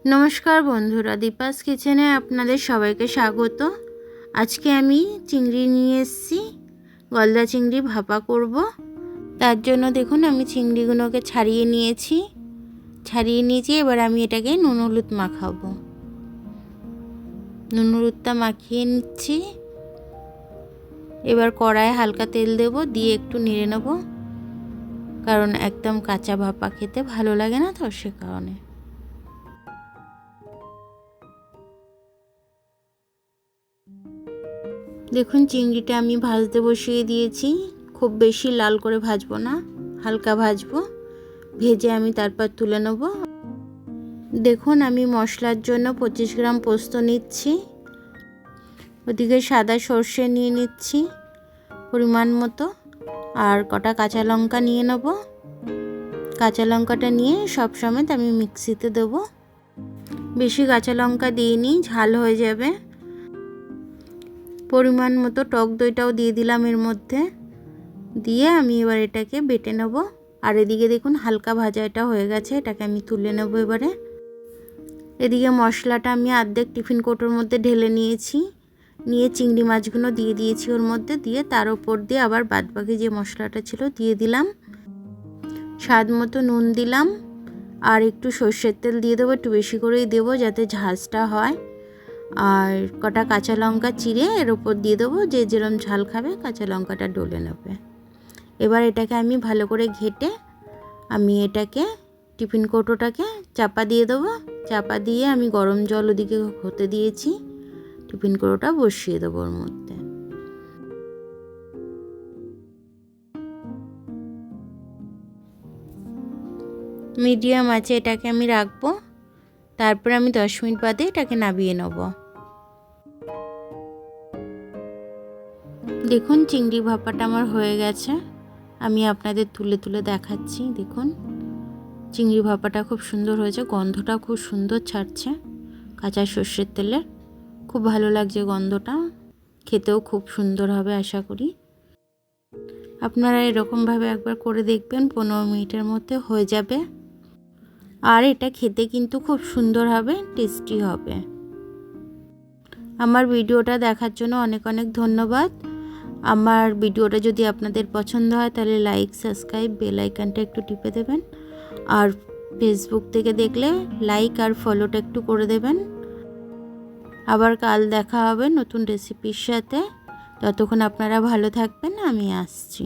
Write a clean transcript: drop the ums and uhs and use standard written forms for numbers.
নমস্কার বন্ধুরা, দীপাস কিচেনে আপনাদের সবাইকে স্বাগত। আজকে আমি চিংড়ি নিয়ে এসেছি, গলদা চিংড়ি ভাপা করব। তার জন্য দেখুন আমি চিংড়িগুলোকে ছাড়িয়ে নিয়েছি। এবার আমি এটাকে নুন হলুদ মাখাবো। নুন হলুদটা মাখিয়ে নিচ্ছি। এবার কড়াইয়ে হালকা তেল দেব, দিয়ে একটু নেড়ে নেব, কারণ একদম কাঁচা ভাপা খেতে ভালো লাগে না, তো সে কারণে। দেখুন চিংড়িটা আমি ভাজতে বসিয়ে দিয়েছি। খুব বেশি লাল করে ভাজবো না, হালকা ভাজবো। ভেজে আমি তারপর তুলে নেব। দেখুন আমি মশলার জন্য 25 গ্রাম পোস্ত নিচ্ছি। ওদিকে সাদা সর্ষে নিয়ে নিচ্ছি পরিমাণ মতো, আর কটা কাঁচা লঙ্কা নিয়ে নেব। কাঁচা লঙ্কাটা নিয়ে সব সমেত আমি মিক্সিতে দেবো। বেশি কাঁচা লঙ্কা দিইনি, ঝাল হয়ে যাবে। পরিমাণ মতো টক দইটাও দিয়ে দিলাম এর মধ্যে। দিয়ে আমি এবার এটাকে বেটে নেব। আর এদিকে দেখুন হালকা ভাজা এটা হয়ে গেছে, এটাকে আমি তুলে নেব এবারে। এদিকে মশলাটা আমি অর্ধেক টিফিন কৌটোর মধ্যে ঢেলে নিয়েছি। নিয়ে চিংড়ি মাছগুলো দিয়ে দিয়েছি ওর মধ্যে, দিয়ে তার উপর দিয়ে আবার বাদবাকি যে মশলাটা ছিল দিয়ে দিলাম। স্বাদ মতো নুন দিলাম, আর একটু সর্ষের তেল দিয়ে দেবো, একটু বেশি করেই দেবো যাতে ঝাঁঝটা হয়। আর কটা কাঁচা লঙ্কা চিড়ে এর উপর দিয়ে দেবো, যে যেরকম ঝাল খাবে কাঁচা লঙ্কাটা ডলে নেবে। এবার এটাকে আমি ভালো করে ঘেটে আমি এটাকে টিফিন কৌটোটাকে চাপা দিয়ে দেবো। চাপা দিয়ে আমি গরম জল ওদিকে হতে দিয়েছি, টিফিন কৌটোটা বসিয়ে দেবো ওর মধ্যে। মিডিয়াম আছে এটাকে আমি রাখবো। তারপর আমি 10 মিনিট বাদে এটাকে নামিয়ে নেব। দেখুন চিংড়ি ভাপাটা আমার হয়ে গেছে, আমি আপনাদের তুলে তুলে দেখাচ্ছি। দেখুন চিংড়ি ভাপাটা খুব সুন্দর হয়েছে, গন্ধটা খুব সুন্দর ছাড়ছে কাঁচা সর্ষের তেলের। খুব ভালো লাগছে গন্ধটা, খেতেও খুব সুন্দর হবে আশা করি। আপনারা এরকমভাবে একবার করে দেখবেন, 15 মিনিটের মধ্যে হয়ে যাবে। আর এটা খেতে কিন্তু খুব সুন্দর হবে, টেস্টি হবে। আমার ভিডিওটা দেখার জন্য অনেক অনেক ধন্যবাদ। আমার ভিডিওটা যদি আপনাদের পছন্দ হয় তাহলে লাইক, সাবস্ক্রাইব, বেল আইকনটা একটু টিপে দেবেন। আর ফেসবুক থেকে দেখলে লাইক আর ফলোটা একটু করে দেবেন। আবার কাল দেখা হবে নতুন রেসিপির সাথে। ততক্ষণ আপনারা ভালো থাকবেন, আমি আসছি।